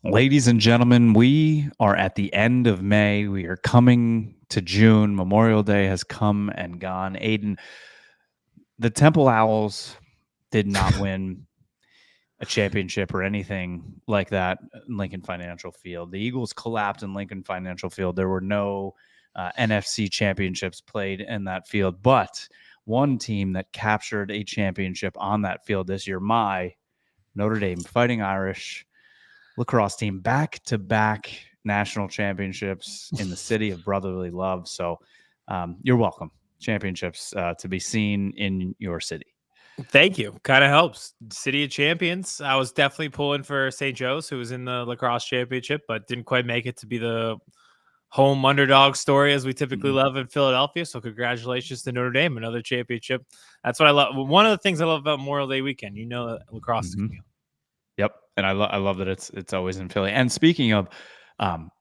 Ladies and gentlemen, we are at the end of May. We are coming to June. Memorial Day has come and gone. Aiden, the Temple Owls did not win a championship or anything like that in Lincoln Financial Field. The Eagles collapsed in Lincoln Financial Field. There were no NFC championships played in that field, but one team that captured a championship on that field this year, my Notre Dame Fighting Irish lacrosse team, back-to-back national championships in the city of brotherly love. So you're welcome. Championships to be seen in your city. Thank you. Kind of helps. City of Champions. I was definitely pulling for St. Joe's, who was in the lacrosse championship, but didn't quite make it to be the home underdog story as we typically love in Philadelphia. So congratulations to Notre Dame, another championship. That's what I love. One of the things I love about Memorial Day weekend, lacrosse is going to be. Yep, and I love that it's always in Philly. And speaking of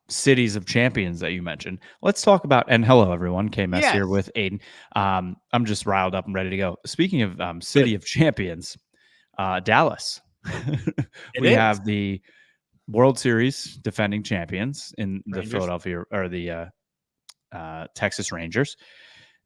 cities of champions that you mentioned, let's talk about. And hello, everyone. KMS here with Aiden. I'm just riled up and ready to go. Speaking of city of champions, Dallas. We have the World Series defending champions in the Philadelphia or the Texas Rangers.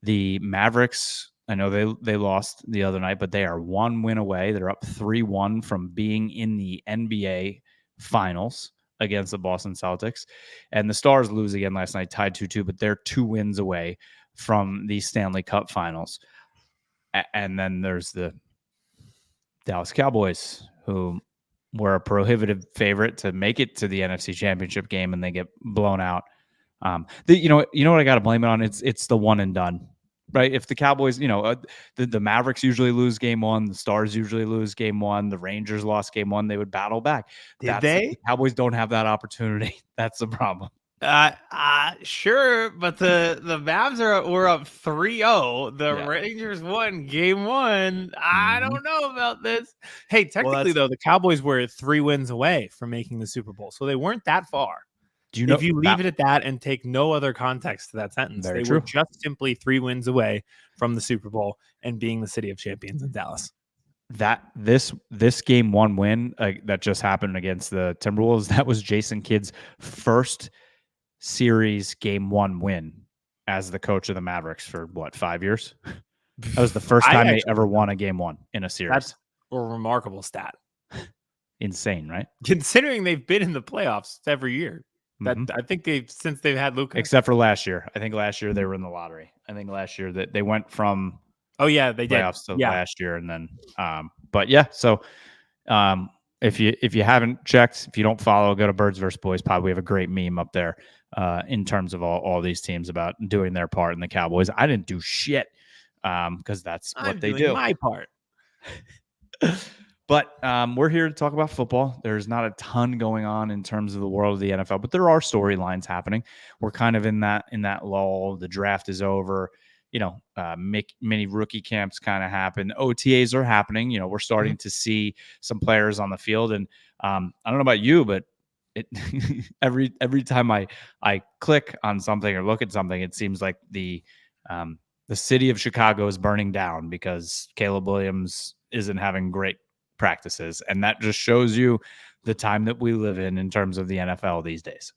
The Mavericks, I know they lost the other night, but they are one win away. They're up 3-1 from being in the NBA Finals against the Boston Celtics. And the Stars lose again last night, tied 2-2, but they're 2 wins away from the Stanley Cup Finals. And then there's the Dallas Cowboys, who were a prohibitive favorite to make it to the NFC Championship game, and they get blown out. You know what I got to blame it on? It's the one and done. Right. If the Cowboys, the Mavericks usually lose game one, the Stars usually lose game one, the Rangers lost game one, they would battle back. The Cowboys don't have that opportunity. That's the problem. Sure, but the Mavs were up 3-0. The Rangers won game one. I don't know about this. Hey, technically though, the Cowboys were 3 wins away from making the Super Bowl, so they weren't that far. If you leave it at that and take no other context to that sentence, they were just simply 3 wins away from the Super Bowl and being the city of champions in Dallas. This game one win that just happened against the Timberwolves, that was Jason Kidd's first series game one win as the coach of the Mavericks for 5 years? That was the first time they ever won a game one in a series. That's a remarkable stat. Insane, right? Considering they've been in the playoffs every year. I think since they've had Luka, except for last year. I think last year they were in the lottery. I think last year that they went from they playoffs to last year, and then but yeah. So if you haven't checked, if you don't follow, go to Birds vs. Boys Pod. We have a great meme up there in terms of all these teams about doing their part in the Cowboys. I didn't do shit because that's what they do. My part. But we're here to talk about football. There's not a ton going on in terms of the world of the NFL, but there are storylines happening. We're kind of in that lull. The draft is over. Mini rookie camps kind of happen. OTAs are happening. We're starting to see some players on the field. And I don't know about you, but every time I click on something or look at something, it seems like the city of Chicago is burning down because Caleb Williams isn't having great practices, and that just shows you the time that we live in terms of the NFL these days.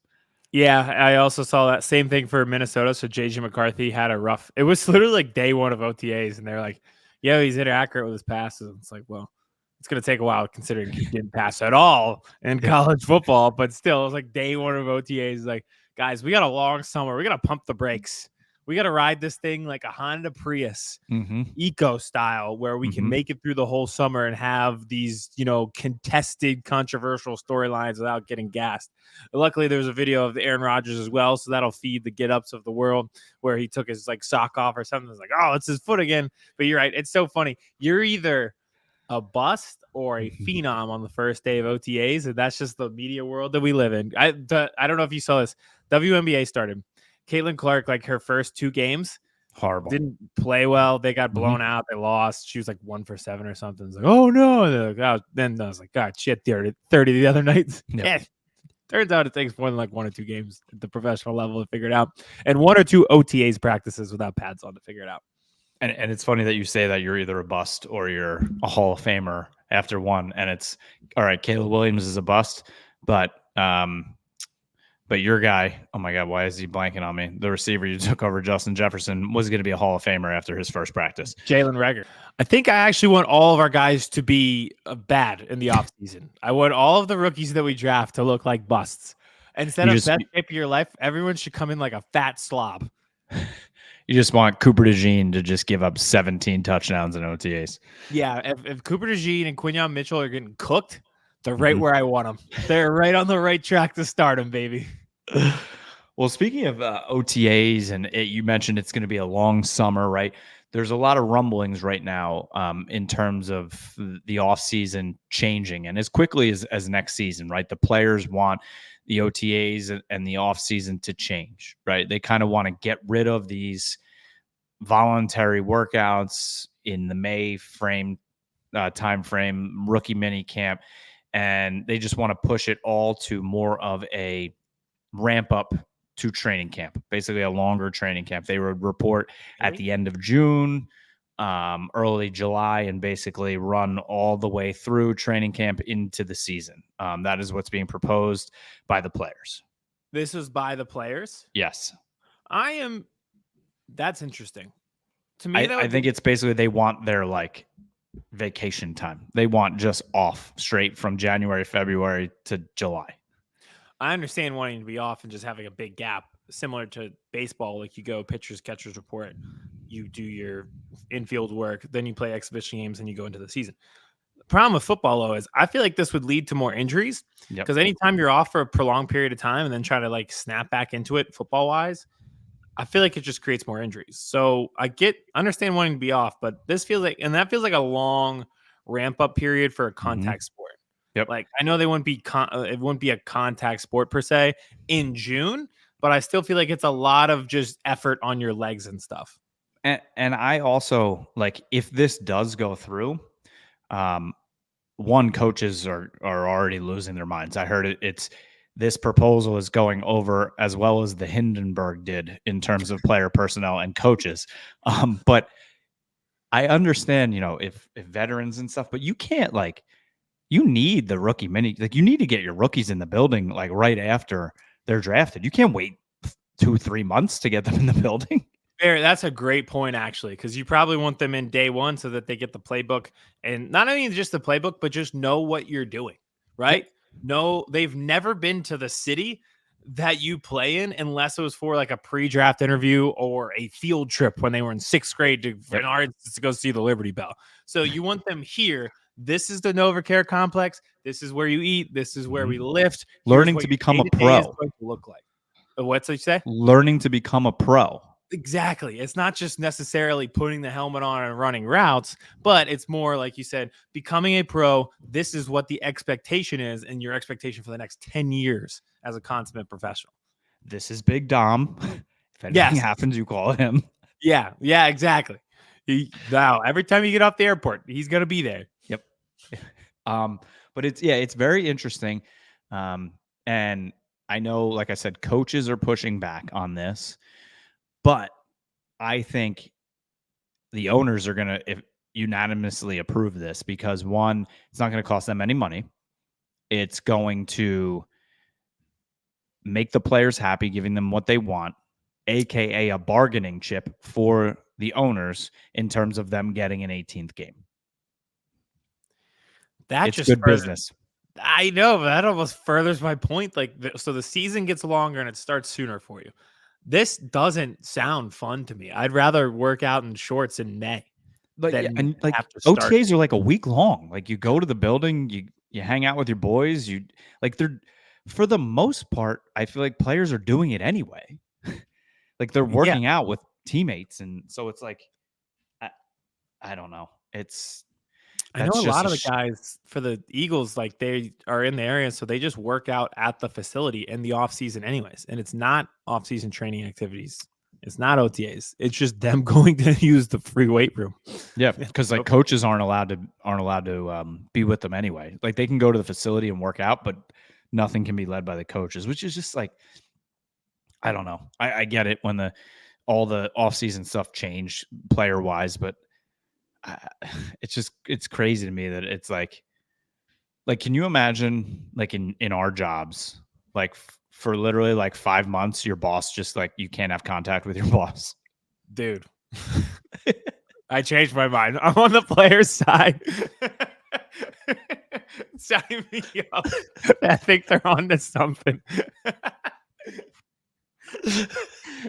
Yeah, I also saw that same thing for Minnesota. So JJ McCarthy had a rough. It was literally like day one of OTAs, and they're like, "Yeah, he's inaccurate with his passes." It's like, well, it's going to take a while considering he didn't pass at all in college football, but still, it was like day one of OTAs. Like, guys, we got a long summer. We got to pump the brakes. We got to ride this thing like a Honda Prius eco style where we can make it through the whole summer and have these, contested, controversial storylines without getting gassed. Luckily, there's a video of Aaron Rodgers as well, so that'll feed the get-ups of the world where he took his sock off or something. It's like, oh, it's his foot again. But you're right. It's so funny. You're either a bust or a phenom on the first day of OTAs, and that's just the media world that we live in. I don't know if you saw this. WNBA started. Caitlin Clark, her first 2 games, horrible. Didn't play well. They got blown out. They lost. She was 1 for 7 or something. It's like, oh no. Then I was like, God, shit, 30 the other night. Yeah. Turns out it takes more than 1 or 2 games at the professional level to figure it out, and 1 or 2 OTAs practices without pads on to figure it out. And it's funny that you say that you're either a bust or you're a Hall of Famer after one. And it's all right. Caleb Williams is a bust, but But your guy, oh my God, why is he blanking on me? The receiver you took over, Justin Jefferson, was going to be a Hall of Famer after his first practice. Jaylen Reagor. I think I actually want all of our guys to be bad in the offseason. I want all of the rookies that we draft to look like busts. Instead of best shape of your life, everyone should come in like a fat slob. You just want Cooper DeJean to just give up 17 touchdowns in OTAs. Yeah, if Cooper DeJean and Quinyon Mitchell are getting cooked, they're right where I want them. They're right on the right track to start them, baby. Well, speaking of OTAs, and you mentioned it's going to be a long summer, right? There's a lot of rumblings right now in terms of the offseason changing, and as quickly as next season, right? The players want the OTAs and the offseason to change, right? They kind of want to get rid of these voluntary workouts in the May time frame, rookie mini camp, and they just want to push it all to more of a ramp up to training camp, basically a longer training camp. They would report at the end of June, early July, and basically run all the way through training camp into the season. That is what's being proposed by the players. This was by the players? Yes. That's interesting. To me, I think it's basically they want their like vacation time. They want just off straight from January, February to July. I understand wanting to be off and just having a big gap, similar to baseball. Like you go pitchers, catchers report, you do your infield work, then you play exhibition games, and you go into the season. The problem with football, though, is I feel like this would lead to more injuries because anytime you're off for a prolonged period of time and then try to like snap back into it football wise, I feel like it just creates more injuries. So I understand wanting to be off, but this feels like, and that feels like a long ramp up period for a contact sport. Yep. Like I know it wouldn't be a contact sport per se in June, but I still feel like it's a lot of just effort on your legs and stuff. And I also like if this does go through, coaches are already losing their minds. I heard this proposal is going over as well as the Hindenburg did in terms of player personnel and coaches. But I understand, if veterans and stuff, but you can't you need the rookie mini, you need to get your rookies in the building like right after they're drafted. You can't wait 2-3 months to get them in the building. That's a great point, actually, because you probably want them in day one so that they get the playbook and not only just the playbook, but just know what you're doing, right? No, they've never been to the city that you play in unless it was for like a pre-draft interview or a field trip when they were in 6th grade to go see the Liberty Bell. So you want them here. This is the NovaCare complex. This is where you eat. This is where we lift. Learning to become a pro. Look like. What's it say? Learning to become a pro. Exactly. It's not just necessarily putting the helmet on and running routes, but it's more like you said, becoming a pro. This is what the expectation is, and your expectation for the next 10 years as a consummate professional. This is Big Dom. If anything happens, you call him. Yeah, exactly. Now, every time you get off the airport, he's gonna be there. Yep. But it's very interesting. And I know, like I said, coaches are pushing back on this. But I think the owners are going to unanimously approve this because, one, it's not going to cost them any money. It's going to make the players happy, giving them what they want, a.k.a. a bargaining chip for the owners in terms of them getting an 18th game. That's just good business. I know, but that almost furthers my point. So the season gets longer and it starts sooner for you. This doesn't sound fun to me. I'd rather work out in shorts in May. And OTAs are like a week long. Like you go to the building, you hang out with your boys. They're for the most part, I feel like players are doing it anyway. Like they're working out with teammates, and so it's like I don't know. I know a lot of the guys for the Eagles, like they are in the area, so they just work out at the facility in the off season anyways. And it's not off season training activities. It's not OTAs. It's just them going to use the free weight room. Yeah, because like coaches aren't allowed to be with them anyway. Like they can go to the facility and work out, but nothing can be led by the coaches, which is just like I don't know. I get it when all the off season stuff changed player wise, but it's crazy to me that it's like can you imagine like in our jobs, like for literally like 5 months, your boss just like you can't have contact with your boss. Dude. I changed my mind. I'm on the player's side. Sign me up. I think they're on to something.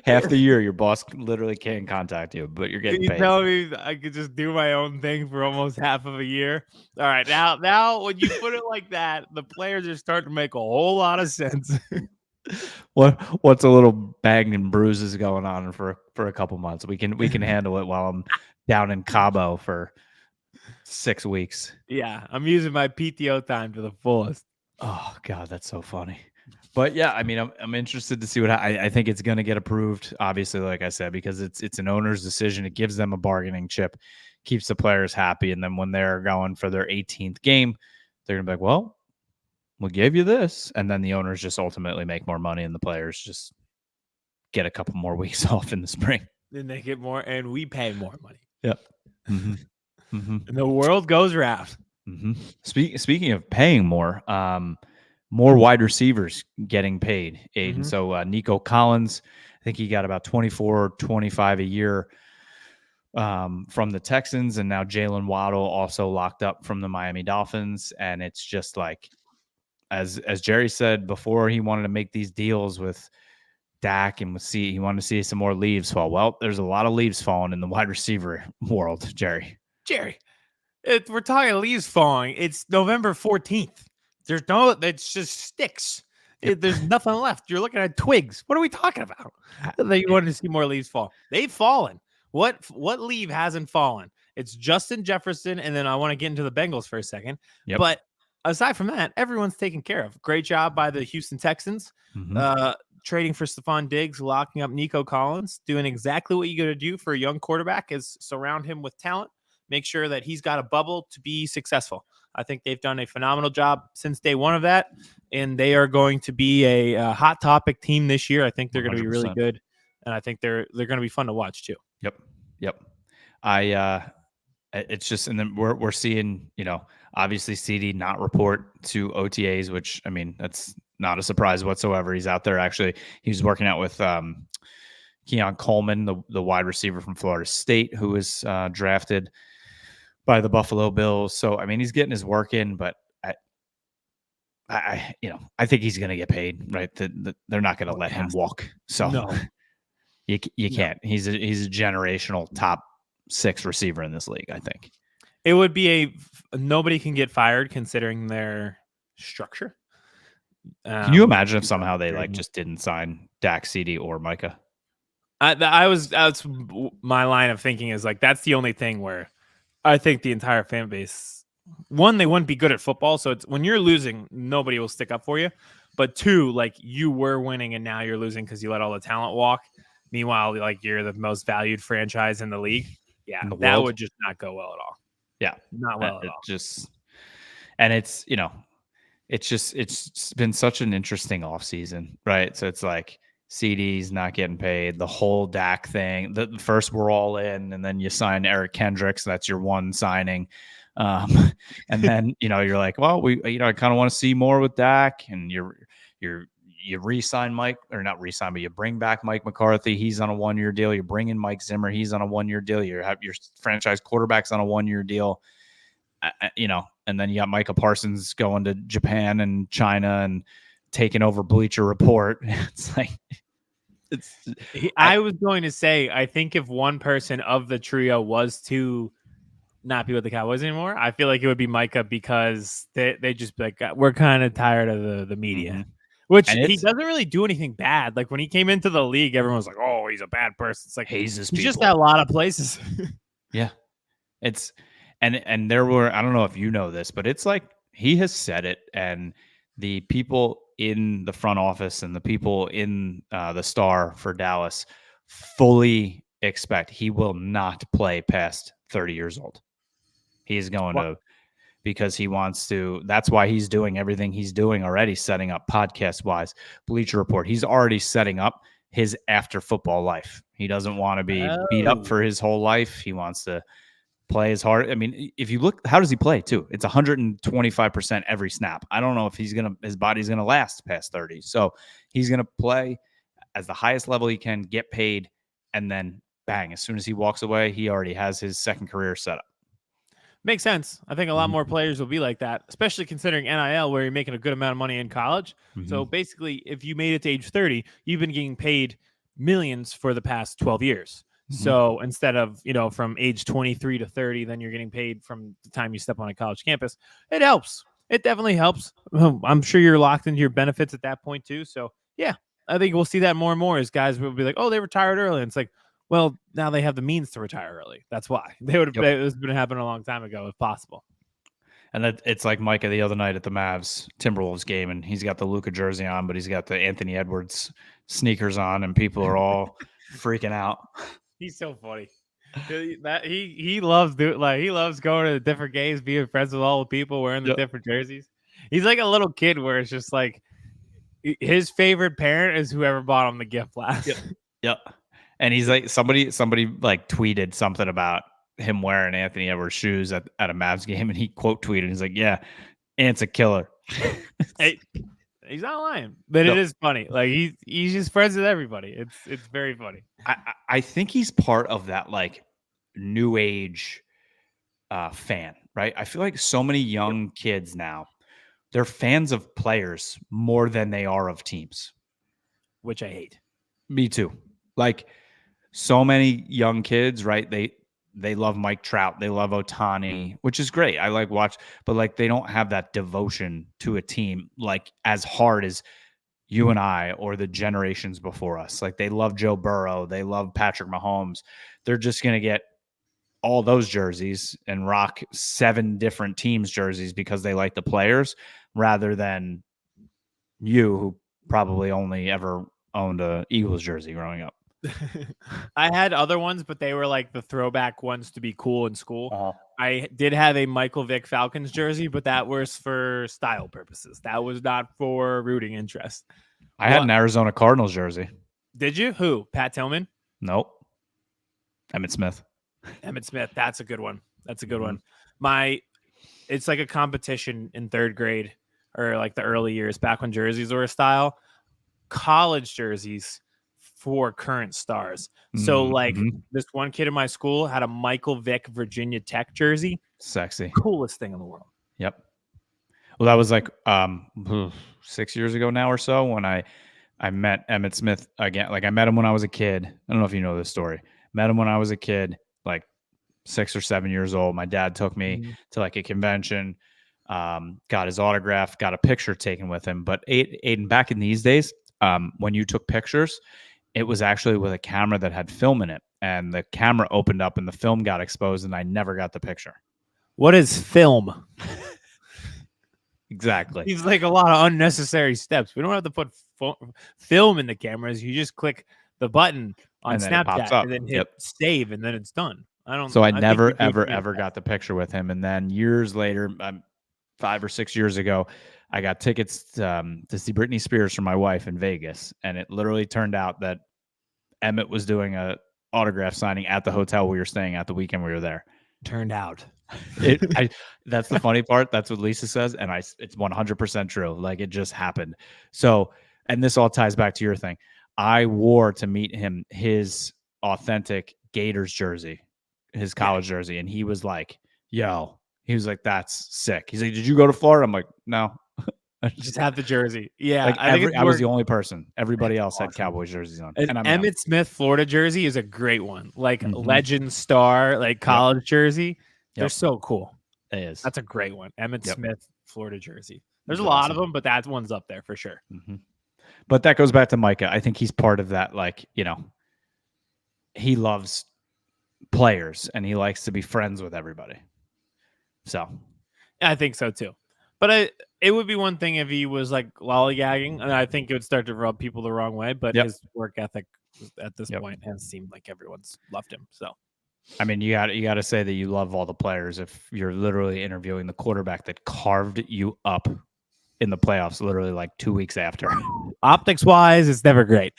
Half the year, your boss literally can't contact you, but you're getting You paid. tell me I could just do my own thing for almost half of a year. All right, now when you put it like that, the players are starting to make a whole lot of sense. What's a little bang and bruises going on for a couple months? We can handle it while I'm down in Cabo for 6 weeks. Yeah, I'm using my PTO time to the fullest. Oh God, that's so funny. But yeah, I mean, I'm interested to see what I think it's going to get approved. Obviously, like I said, because it's an owner's decision. It gives them a bargaining chip, keeps the players happy, and then when they're going for their 18th game, they're gonna be like, "Well, we gave you this," and then the owners just ultimately make more money, and the players just get a couple more weeks off in the spring. Then they get more, and we pay more money. Yep. Mm-hmm. Mm-hmm. And the world goes round. Mm-hmm. Speaking of paying more wide receivers getting paid, Aiden. Mm-hmm. So Nico Collins, I think he got about 24, 25 a year from the Texans, and now Jaylen Waddle also locked up from the Miami Dolphins. And it's just like, as Jerry said before, he wanted to make these deals with Dak and he wanted to see some more leaves fall. Well, there's a lot of leaves falling in the wide receiver world, Jerry. We're talking leaves falling. It's November 14th. It's just sticks. Yep. There's nothing left. You're looking at twigs. What are we talking about? That you wanted to see more leaves fall. They've fallen. What leaf hasn't fallen? It's Justin Jefferson, and then I want to get into the Bengals for a second. Yep. But aside from that, everyone's taken care of. Great job by the Houston Texans. Mm-hmm. Trading for Stephon Diggs, locking up Nico Collins, doing exactly what you got to do for a young quarterback is surround him with talent. Make sure that he's got a bubble to be successful. I think they've done a phenomenal job since day one of that, and they are going to be a hot topic team this year. I think they're going to be really good, and I think they're going to be fun to watch too. Yep. It's just, and then we're seeing, obviously CeeDee not report to OTAs, which I mean that's not a surprise whatsoever. He's out there actually. He was working out with Keon Coleman, the wide receiver from Florida State, who was drafted by the Buffalo Bills. So, I mean, he's getting his work in, but I think he's going to get paid, right? They're not going to let him walk. So no. you can't. He's a generational top 6 receiver in this league, I think. It would be nobody can get fired considering their structure. Can you imagine if somehow they just didn't sign Dak, CeeDee, or Micah? That's my line of thinking is like, that's the only thing where I think the entire fan base, one, they wouldn't be good at football. So it's when you're losing, nobody will stick up for you. But 2, like you were winning and now you're losing because you let all the talent walk. Meanwhile, like you're the most valued franchise in the league. Yeah, that would just not go well at all. Yeah, not well at all. And it's been such an interesting offseason, right? So it's like CeeDee's not getting paid, the whole Dak thing. The first we're all in, and then you sign Eric Kendricks. That's your one signing. And then, you're like, well, I kind of want to see more with Dak, and you re-sign Mike, or not re-sign, but you bring back Mike McCarthy. He's on a 1-year deal. You bring in Mike Zimmer. He's on a 1-year deal. You have your franchise quarterbacks on a 1-year deal. And then you got Micah Parsons going to Japan and China and taking over Bleacher Report. It's like, I was going to say, I think if one person of the trio was to not be with the Cowboys anymore, I feel like it would be Micah, because they just be like, we're kind of tired of the media. Mm-hmm. Which he doesn't really do anything bad. Like when he came into the league, everyone was like, "Oh, he's a bad person." It's like he's just at a lot of places. Yeah, it's and there were, I don't know if you know this, but it's like he has said it, and the people in the front office and the people in the Star for Dallas fully expect he will not play past 30 years old. He's going to. Because he wants to. That's why he's doing everything he's doing already, setting up podcast-wise, Bleacher Report. He's already setting up his after football life. He doesn't want to be beat up for his whole life. He wants to play as hard. I mean, if you look, how does he play too? It's 125% every snap. I don't know if his body's gonna last past 30. So he's gonna play as the highest level he can, get paid, and then bang, as soon as he walks away, he already has his second career set up. Makes sense. I think a lot more players will be like that, especially considering NIL, where you're making a good amount of money in college. So basically, if you made it to age 30, you've been getting paid millions for the past 12 years. So instead of, from age 23 to 30, then you're getting paid from the time you step on a college campus. It helps. It definitely helps. I'm sure you're locked into your benefits at that point too. So yeah, I think we'll see that more and more as guys will be like, oh, they retired early. And it's like, well, now they have the means to retire early. That's why they would have. It was been happening a long time ago, if possible. And it's like Micah the other night at the Mavs Timberwolves game, and he's got the Luka jersey on, but he's got the Anthony Edwards sneakers on, and people are all freaking out. He's so funny. That he loves he loves going to the different games, being friends with all the people wearing the different jerseys. He's like a little kid where it's just like his favorite parent is whoever bought him the gift last. Yep. And he's like somebody like tweeted something about him wearing Anthony Edwards shoes at a Mavs game, and he quote tweeted, he's like, "Yeah, Ant's a killer." Hey, he's not lying, but it is funny. Like he's just friends with everybody. It's very funny. I think he's part of that like new age fan, right? I feel like so many young kids now, they're fans of players more than they are of teams, which I hate. Me too. Like so many young kids, right? They love Mike Trout, they love Ohtani, which is great. I like watch, but like they don't have that devotion to a team like as hard as you and I or the generations before us. Like they love Joe Burrow, they love Patrick Mahomes. They're just gonna get all those jerseys and rock 7 different teams jerseys because they like the players, rather than you who probably only ever owned a Eagles jersey growing up. I had other ones, but they were like the throwback ones to be cool in school. I did have a Michael Vick Falcons jersey, but that was for style purposes. That was not for rooting interest. I had an Arizona Cardinals jersey. Did you? Who? Pat Tillman? Nope. Emmitt Smith. Emmitt Smith. That's a good one. That's a good one. It's like a competition in 3rd grade or like the early years back when jerseys were a style. College jerseys for current stars. So like this one kid in my school had a Michael Vick Virginia Tech jersey. Sexy. Coolest thing in the world. Yep. Well, that was like 6 years ago now or so when I met Emmitt Smith again. Like I met him when I was a kid. I don't know if you know this story. Met him when I was a kid, like 6 or 7 years old. My dad took me to like a convention, got his autograph, got a picture taken with him. But Aiden, back in these days, when you took pictures, it was actually with a camera that had film in it, and the camera opened up and the film got exposed, and I never got the picture. What is film? Exactly. It's like a lot of unnecessary steps. We don't have to put film in the cameras. You just click the button on Snapchat and then hit save, and then it's done. I never, ever got the picture with him. And then years later, 5 or 6 years ago, I got tickets to see Britney Spears for my wife in Vegas. And it literally turned out that Emmitt was doing a autograph signing at the hotel we were staying at the weekend we were there. Turned out. That's the funny part. That's what Lisa says. And it's 100% true. Like it just happened. So, and this all ties back to your thing. I wore to meet him his authentic Gators jersey, his college jersey. And he was like, that's sick. He's like, did you go to Florida? I'm like, no. Just have the jersey. Yeah. Like I was the only person. Everybody else had Cowboys jerseys on. And Emmitt Smith Florida jersey is a great one. Like legend star, like college jersey. They're so cool. It is. That's a great one. Emmitt Smith Florida jersey. There's a lot of them, but that one's up there for sure. But that goes back to Micah. I think he's part of that. Like, he loves players and he likes to be friends with everybody. So I think so too. But it would be one thing if he was like lollygagging, and I think it would start to rub people the wrong way. But his work ethic at this point has seemed like everyone's loved him. So, I mean, you got to say that you love all the players if you're literally interviewing the quarterback that carved you up in the playoffs, literally like 2 weeks after. Optics wise, it's never great.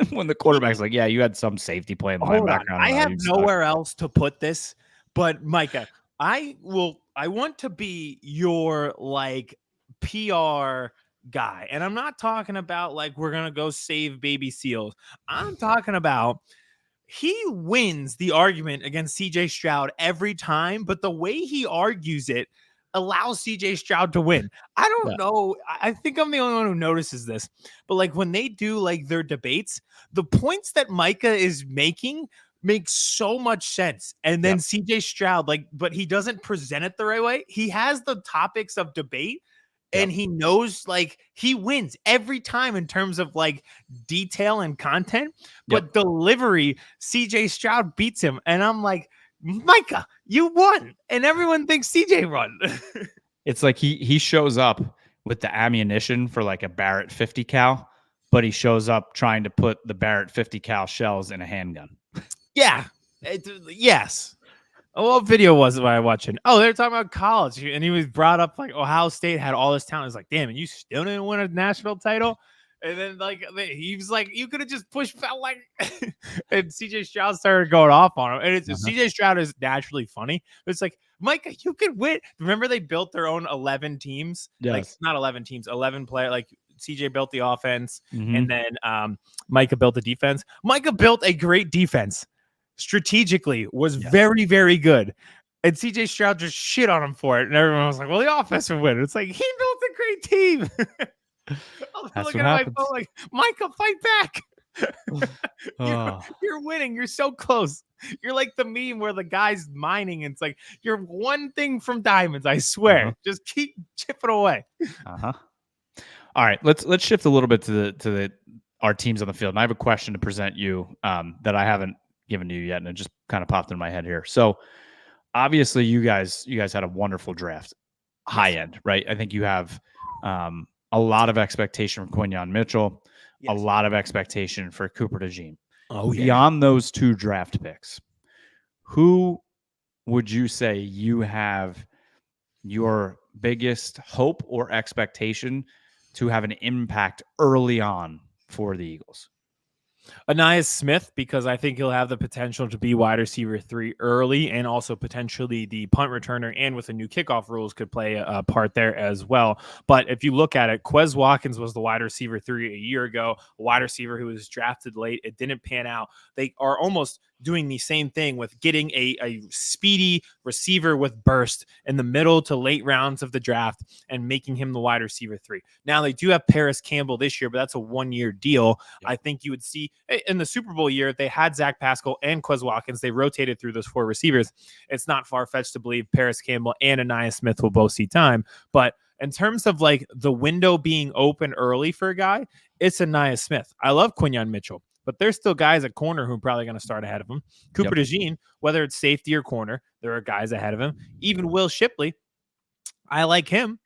When the quarterback's like, "Yeah, you had some safety play in the background." I have nowhere else to put this. But Micah, I want to be your like PR guy. And I'm not talking about like we're gonna go save baby seals. I'm talking about he wins the argument against CJ Stroud every time, but the way he argues it allows CJ Stroud to win. I don't know. I think I'm the only one who notices this, but like when they do like their debates, the points that Micah is making makes so much sense. And then CJ Stroud, like, but he doesn't present it the right way. He has the topics of debate and he knows like he wins every time in terms of like detail and content, but delivery, CJ Stroud beats him. And I'm like, Micah, you won. And everyone thinks CJ won. It's like he shows up with the ammunition for like a Barrett 50 cal, but he shows up trying to put the Barrett 50 cal shells in a handgun. Yeah. Yes. What video was it I watching? Oh, they were talking about college, and he was brought up like Ohio State had all this talent. It's like, damn, and you still didn't win a national title. And then like he was like, you could have just pushed out like, and CJ Stroud started going off on him. And it's CJ Stroud is naturally funny. But it's like, Micah, you could win. Remember they built their own 11 teams, like not 11 teams, 11 player. Like CJ built the offense, and then Micah built the defense. Micah built a great defense. Strategically was very, very good. And CJ Stroud just shit on him for it. And everyone was like, well, the offense would win. It's like, he built a great team. I was looking at my phone like, Micah, fight back. You're winning. You're so close. You're like the meme where the guy's mining. And it's like, you're one thing from diamonds. I swear. Just keep chipping away. All right. Let's shift a little bit to our teams on the field. And I have a question to present you that I haven't given to you yet, and it just kind of popped in my head here. So obviously you guys had a wonderful draft, high end, right? I think you have a lot of expectation from Quinyon Mitchell, a lot of expectation for Cooper DeJean. Beyond those two draft picks, who would you say you have your biggest hope or expectation to have an impact early on for the Eagles? Ainias Smith, because I think he'll have the potential to be wide receiver 3 early, and also potentially the punt returner, and with the new kickoff rules could play a part there as well. But if you look at it, Quez Watkins was the wide receiver 3 a year ago, a wide receiver who was drafted late. It didn't pan out. They are almost doing the same thing with getting a speedy receiver with burst in the middle to late rounds of the draft and making him the wide receiver 3. Now they do have Paris Campbell this year, but that's a 1-year deal. I think you would see in the Super Bowl year, they had Zach Pascal and Quez Watkins. They rotated through those 4 receivers. It's not far-fetched to believe Paris Campbell and Ainias Smith will both see time. But in terms of like the window being open early for a guy, it's Ainias Smith. I love Quinyon Mitchell, but there's still guys at corner who are probably going to start ahead of him. Cooper DeJean, whether it's safety or corner, there are guys ahead of him. Even Will Shipley, I like him,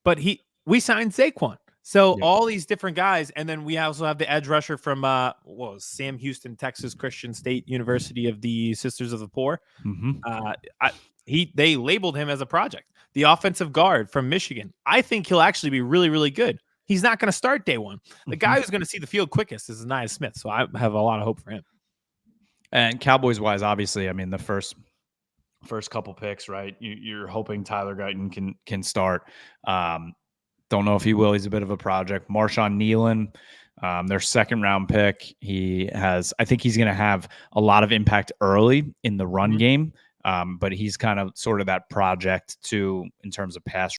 but we signed Saquon. So all these different guys, and then we also have the edge rusher from Sam Houston, Texas Christian State University of the Sisters of the Poor. They labeled him as a project. The offensive guard from Michigan, I think he'll actually be really, really good. He's not going to start day one. The guy who's going to see the field quickest is Ainias Smith, so I have a lot of hope for him. And Cowboys wise, obviously, I mean the first couple picks, right? You're hoping Tyler Guyton can start. Don't know if he will. He's a bit of a project. Marshawn Nealon, their second round pick. I think he's going to have a lot of impact early in the run game, but he's kind of sort of that project too in terms of pass.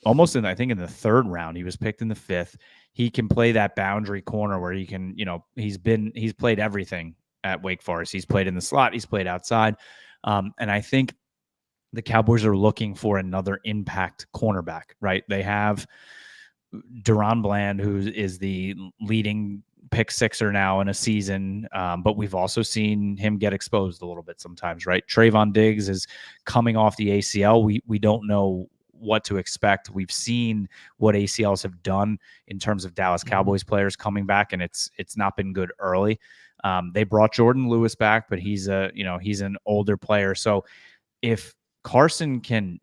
Almost in the third round, he was picked in the 5th. He can play that boundary corner where he can, he's played everything at Wake Forest. He's played in the slot, he's played outside. And I think the Cowboys are looking for another impact cornerback, right? They have Deron Bland, who is the leading pick sixer now in a season, but we've also seen him get exposed a little bit sometimes, right? Trayvon Diggs is coming off the ACL. We don't know what to expect. We've seen what ACLs have done in terms of Dallas Cowboys players coming back, and it's not been good early. They brought Jordan Lewis back, but he's an older player. So if Carson can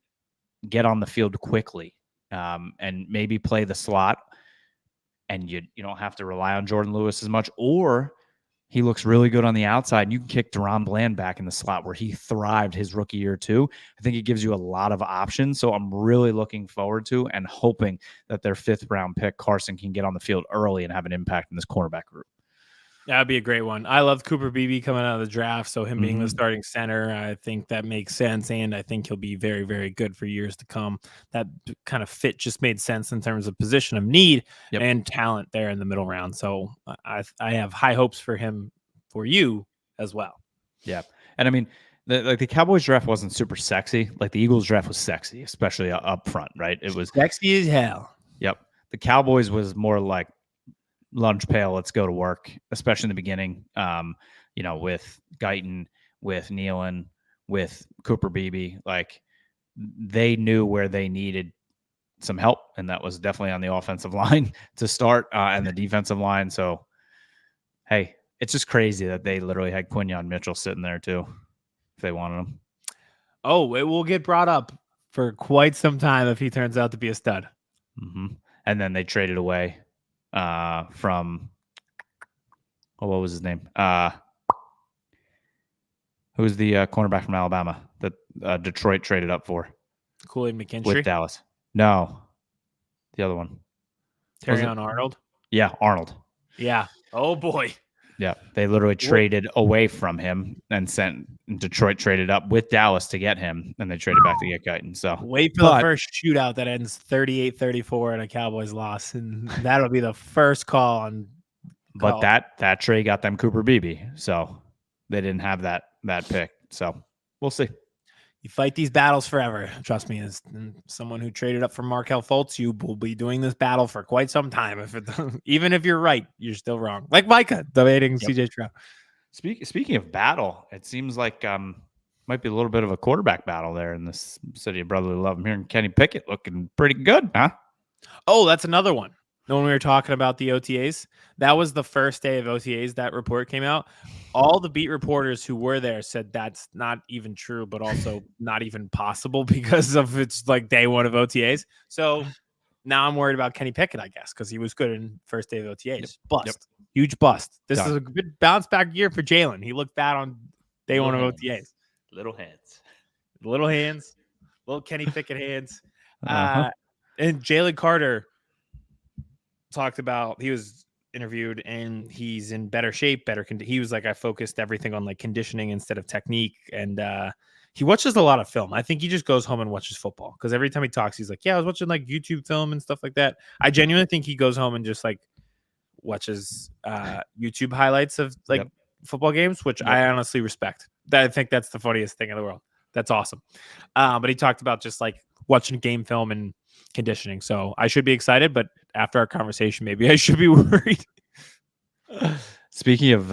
get on the field quickly and maybe play the slot, and you don't have to rely on Jordan Lewis as much, or he looks really good on the outside, and you can kick Deron Bland back in the slot where he thrived his rookie year too. I think it gives you a lot of options. So I'm really looking forward to and hoping that their 5th round pick, Carson, can get on the field early and have an impact in this cornerback group. That'd be a great one. I love Cooper Beebe coming out of the draft, so him being the starting center, I think that makes sense, and I think he'll be very, very good for years to come. That kind of fit just made sense in terms of position of need and talent there in the middle round. So I have high hopes for him, for you as well. Yeah, and I mean, the Cowboys draft wasn't super sexy. Like the Eagles draft was sexy, especially up front, right? It was sexy as hell. Yep. The Cowboys was more like lunch pail, let's go to work, especially in the beginning, with Guyton, with Nealon, with Cooper Beebe. Like they knew where they needed some help, and that was definitely on the offensive line to start and the defensive line. So, hey, it's just crazy that they literally had Quinyon Mitchell sitting there too, if they wanted him. Oh, it will get brought up for quite some time if he turns out to be a stud. And then they traded away from what was his name? Who was the cornerback from Alabama that Detroit traded up for? Kool-Aid McKinstry with Dallas. No, the other one. Terrion Arnold. Yeah, Arnold. Yeah. Oh boy. Yeah, they literally traded away from him and Detroit traded up with Dallas to get him, and they traded back to get Guyton. So wait for the first shootout that ends 38-34 and a Cowboys loss, and that'll be the first call on. But that trade got them Cooper Beebe, so they didn't have that pick. So we'll see. You fight these battles forever. Trust me, as someone who traded up for Markelle Fultz, you will be doing this battle for quite some time. Even if you're right, you're still wrong. Like Micah debating CJ Stroud. Speaking of battle, it seems like might be a little bit of a quarterback battle there in this city of brotherly love. I'm hearing Kenny Pickett looking pretty good, huh? Oh, that's another one. When we were talking about the OTAs, that was the first day of OTAs that report came out. All the beat reporters who were there said that's not even true, but also not even possible because of it's like day one of OTAs. So now I'm worried about Kenny Pickett, I guess, because he was good in first day of OTAs. Bust. Huge bust. This is a good bounce back year for Jaylen. He looked bad on day one of OTAs. Little hands. Little Kenny Pickett hands. And Jalen Carter talked about, he was interviewed and he's in better shape, he was like, I focused everything on like conditioning instead of technique, and he watches a lot of film. I think he just goes home and watches football, because every time he talks, he's like, yeah, I was watching like YouTube film and stuff like that. I genuinely think he goes home and just like watches YouTube highlights of like football games, which I honestly respect. I think that's the funniest thing in the world. That's awesome. But he talked about just like watching game film and conditioning. So I should be excited, but after our conversation, maybe I should be worried. Speaking of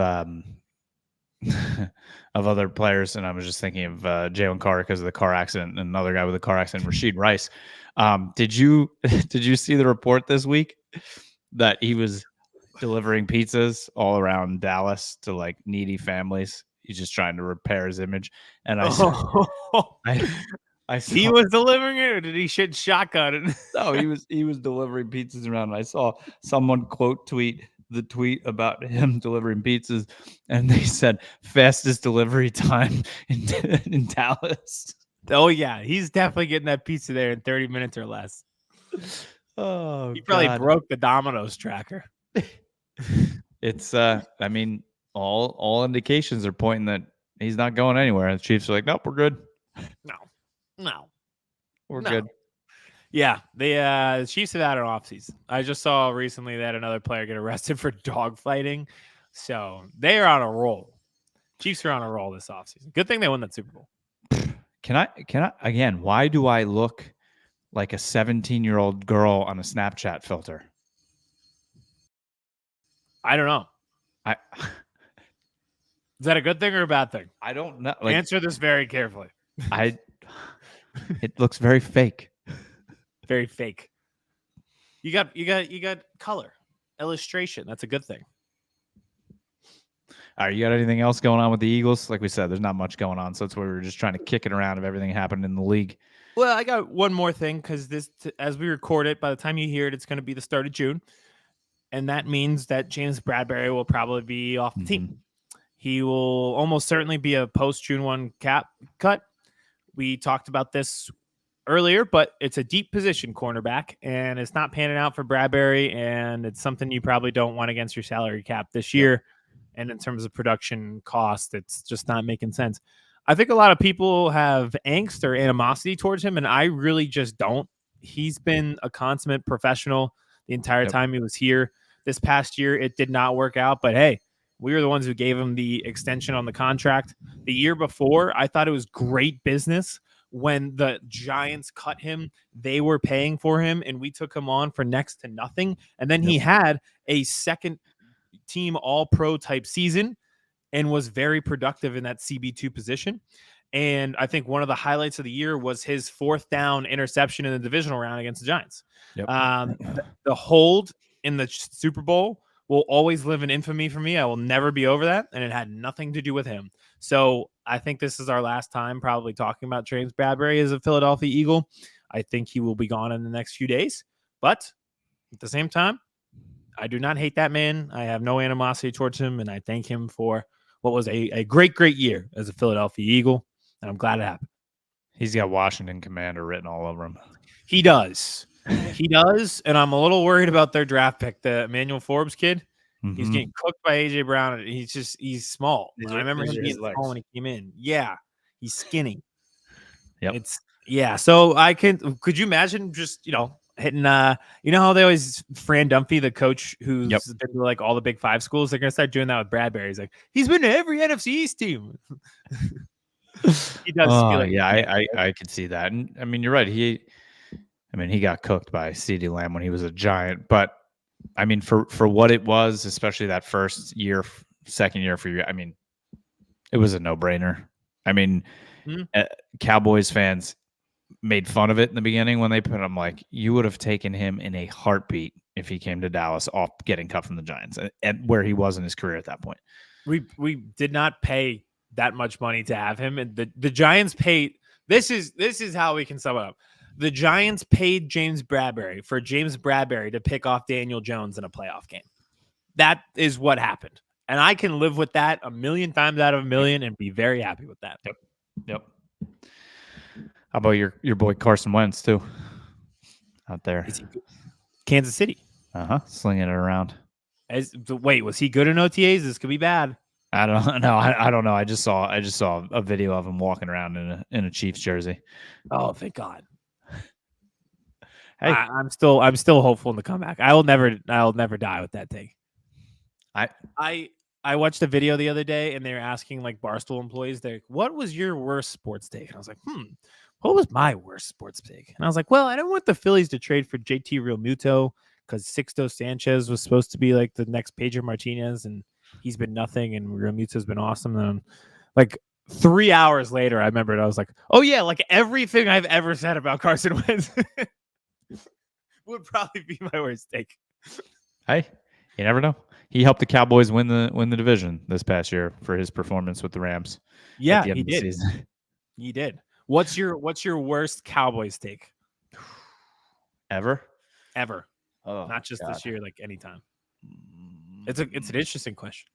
other players, and I was just thinking of Jaylen Carter because of the car accident, and another guy with a car accident, Rashid Rice. Did you see the report this week that he was delivering pizzas all around Dallas to like needy families? He's just trying to repair his image. And I saw, he was delivering it, or did he shit shotgun? No, he was delivering pizzas around. I saw someone tweet the tweet about him delivering pizzas, and they said fastest delivery time in Dallas. Oh yeah, he's definitely getting that pizza there in 30 minutes or less. Oh, he probably broke the Domino's tracker. It's I mean, all indications are pointing that he's not going anywhere. And the Chiefs are like, nope, we're good. No, we're good. Yeah, the Chiefs have had an offseason. I just saw recently that another player get arrested for dogfighting, so they are on a roll. Chiefs are on a roll this offseason. Good thing they won that Super Bowl. Can I again? Why do I look like a 17-year-old girl on a Snapchat filter? I don't know. I Is that a good thing or a bad thing? I don't know. Answer this very carefully. It looks very fake. Very fake. You got color, illustration. That's a good thing. All right, you got anything else going on with the Eagles? Like we said, there's not much going on, so that's why we were just trying to kick it around of everything happening in the league. Well, I got one more thing because as we record it, by the time you hear it, it's going to be the start of June, and that means that James Bradberry will probably be off the team. He will almost certainly be a post June 1 cap cut. We talked about this earlier, but it's a deep position cornerback, and it's not panning out for Bradberry, and it's something you probably don't want against your salary cap this year. Yep. And in terms of production cost, it's just not making sense. I think a lot of people have angst or animosity towards him, and I really just don't. He's been a consummate professional the entire time he was here. This past year, it did not work out, but hey, we were the ones who gave him the extension on the contract. The year before, I thought it was great business. When the Giants cut him, they were paying for him, and we took him on for next to nothing. And then he had a second team all-pro type season and was very productive in that CB2 position. And I think one of the highlights of the year was his 4th down interception in the divisional round against the Giants. The hold in the Super Bowl will always live in infamy for me. I will never be over that. And it had nothing to do with him. So I think this is our last time probably talking about James Bradberry as a Philadelphia Eagle. I think he will be gone in the next few days. But at the same time, I do not hate that man. I have no animosity towards him. And I thank him for what was a great, great year as a Philadelphia Eagle. And I'm glad it happened. He's got Washington Commander written all over him. He does. He does. And I'm a little worried about their draft pick, the Emmanuel Forbes kid. Mm-hmm. He's getting cooked by A.J. Brown. He's small. I remember him being small when he came in. Yeah. He's skinny. Yep. So could you imagine just, hitting, you know how they always Fran Dunphy, the coach who's been to like all the Big 5 schools, they're going to start doing that with Bradberry. He's like, he's been to every NFC East team. He does feel like I could see that. And I mean, you're right. He got cooked by CeeDee Lamb when he was a Giant, but I mean, for what it was, especially that first year, second year for you, I mean, it was a no-brainer. I mean, Cowboys fans made fun of it in the beginning when they put him, like, you would have taken him in a heartbeat if he came to Dallas off getting cut from the Giants and where he was in his career at that point. We did not pay that much money to have him, and the Giants paid. This is how we can sum it up. The Giants paid James Bradberry for James Bradberry to pick off Daniel Jones in a playoff game. That is what happened. And I can live with that 1,000,000 times out of 1,000,000 and be very happy with that. Yep. How about your boy Carson Wentz too? Out there. Kansas City. Slinging it around. Wait, was he good in OTAs? This could be bad. I don't know. I don't know. I just saw a video of him walking around in a Chiefs jersey. Oh, thank God. Hey, I'm still hopeful in the comeback. I'll never die with that take. I watched a video the other day and they were asking like Barstool employees, they're like, what was your worst sports take? And I was like, what was my worst sports take? And I was like, well, I don't want the Phillies to trade for JT Realmuto because Sixto Sanchez was supposed to be like the next Pedro Martinez and he's been nothing and Realmuto's been awesome. And like 3 hours later, I remembered, I was like, oh yeah, like everything I've ever said about Carson Wentz would probably be my worst take. Hey, you never know. He helped the Cowboys win the division this past year for his performance with the Rams. Yeah, he did. He did. What's your worst Cowboys take? Ever? Oh, not just this year, like anytime. It's an interesting question.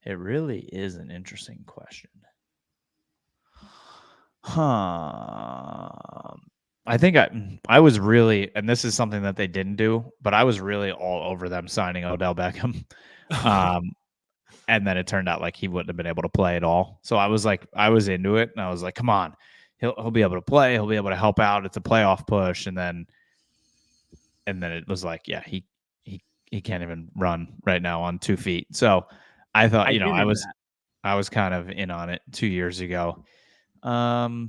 It really is an interesting question. I think I was really, and this is something that they didn't do, but I was really all over them signing Odell Beckham. And then it turned out like he wouldn't have been able to play at all. So I was into it, and I was like, come on, he'll be able to play. He'll be able to help out. It's a playoff push. And then it was like, yeah, he can't even run right now on 2 feet. So I thought, I was kind of in on it 2 years ago. I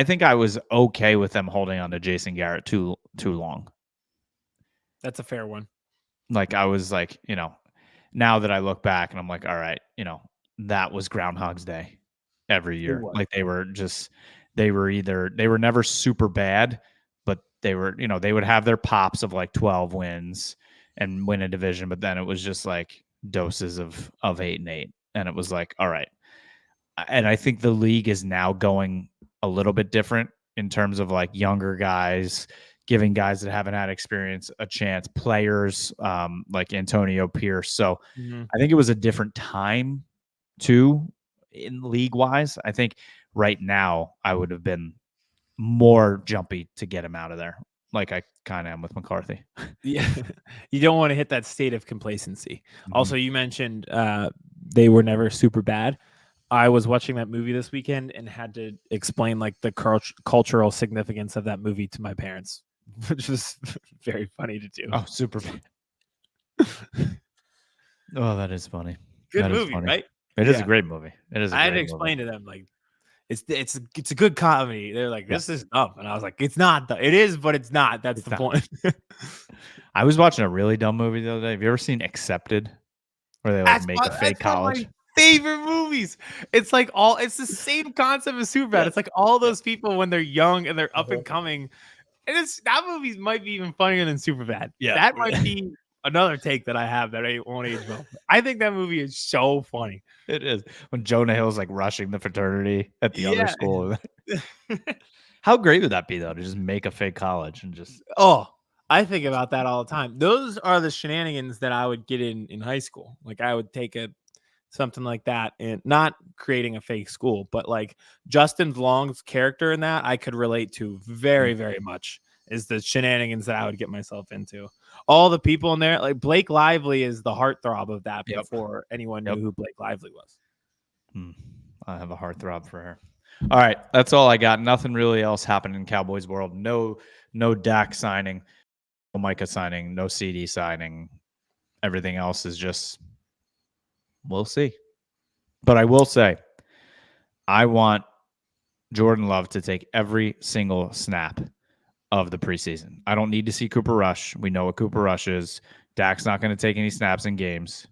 think I was okay with them holding on to Jason Garrett too long. That's a fair one. Like I was like, now that I look back and I'm like, all right, that was Groundhog's Day every year. Like they were never super bad, but they were, they would have their pops of like 12 wins and win a division, but then it was just like doses of 8-8. And it was like, all right. And I think the league is now going a little bit different in terms of like younger guys, giving guys that haven't had experience a chance, players like Antonio Pierce. So I think it was a different time too in league wise. I think right now I would have been more jumpy to get him out of there, like I kind of am with McCarthy. Yeah, you don't want to hit that state of complacency. Also, you mentioned they were never super bad. I was watching that movie this weekend and had to explain like the cultural significance of that movie to my parents, which was very funny to do. Oh, super. Oh, that is funny. Good movie, right? It is a great movie. I had to explain to them like it's a good comedy. They're like, this is dumb, and I was like, it's not. It is, but it's not. That's the point. I was watching a really dumb movie the other day. Have you ever seen Accepted, where they like make a fake college? Favorite movies. It's like it's the same concept as Superbad. It's like all those people when they're young and they're up and coming, and that movie might be even funnier than Superbad. Yeah, that might be another take that I have that I won't age well. I think that movie is so funny. It is when Jonah Hill's like rushing the fraternity at the other school. How great would that be though to just make a fake college and just I think about that all the time. Those are the shenanigans that I would get in high school. Like I would take something like that and not creating a fake school, but like Justin Long's character in that I could relate to very, very much is the shenanigans that I would get myself into. All the people in there, like Blake Lively is the heartthrob of that before anyone knew who Blake Lively was. I have a heartthrob for her. All right. That's all I got. Nothing really else happened in Cowboys world. No Dak signing, no Micah signing, no CeeDee signing. Everything else is just, we'll see. But I will say, I want Jordan Love to take every single snap of the preseason. I don't need to see Cooper Rush. We know what Cooper Rush is. Dak's not going to take any snaps in games.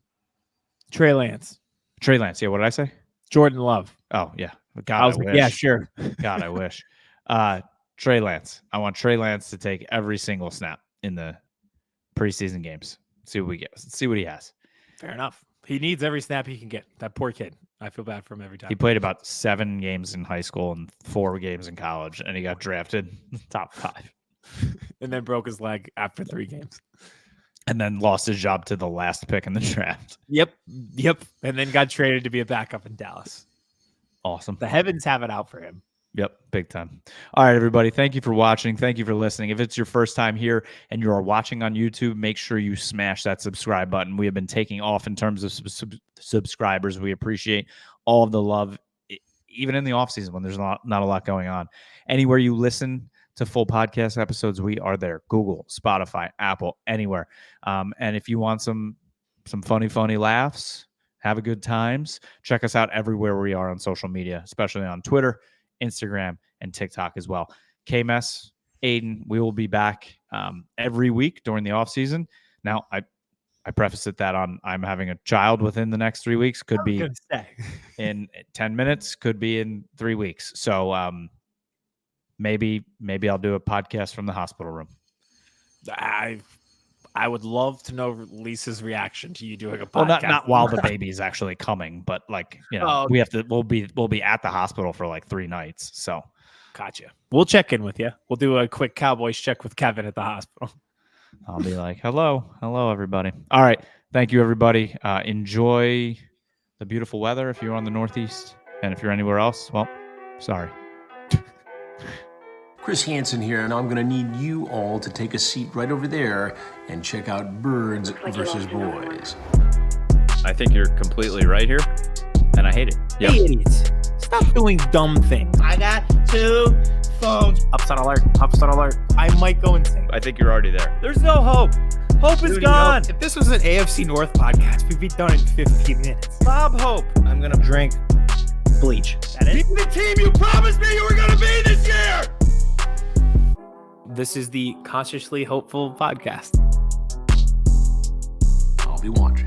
Trey Lance. Yeah, what did I say? Jordan Love. Oh, yeah. God, I was like, yeah, sure. God, I wish. Trey Lance. I want Trey Lance to take every single snap in the preseason games. See what we get. See what he has. Fair enough. He needs every snap he can get. That poor kid. I feel bad for him every time. He played about 7 games in high school and 4 games in college, and he got drafted top 5. And then broke his leg after 3 games. And then lost his job to the last pick in the draft. Yep. And then got traded to be a backup in Dallas. Awesome. The heavens have it out for him. Yep, big time. All right, everybody. Thank you for watching. Thank you for listening. If it's your first time here and you are watching on YouTube, make sure you smash that subscribe button. We have been taking off in terms of subscribers. We appreciate all of the love, even in the offseason when there's not a lot going on. Anywhere you listen to full podcast episodes, we are there. Google, Spotify, Apple, anywhere. And if you want some funny laughs, have a good times, check us out everywhere we are on social media, especially on Twitter, Instagram, and TikTok as well. KMS, Aiden, we will be back every week during the off season. Now, I preface it that I'm having a child within the next 3 weeks. Could be in 10 minutes. Could be in 3 weeks. So maybe I'll do a podcast from the hospital room. I would love to know Lisa's reaction to you doing a podcast. Well, not while the baby is actually coming, but like, we'll be at the hospital for like 3 nights. So gotcha. We'll check in with you. We'll do a quick Cowboys check with Kevin at the hospital. I'll be like, hello, everybody. All right. Thank you, everybody. Enjoy the beautiful weather if you're on the Northeast. And if you're anywhere else, well, sorry. Chris Hansen here, and I'm going to need you all to take a seat right over there and check out Birds versus Boys. I think you're completely right here, and I hate it. Yep. Hey, idiots. Stop doing dumb things. I got 2 phones. Upside alert. I might go insane. I think you're already there. There's no hope. Hope is gone. If this was an AFC North podcast, we'd be done in 15 minutes. Bob Hope. I'm going to drink bleach. That is? Be the team you promised me you were going to be this year! This is the Consciously Hopeful podcast. I'll be watching.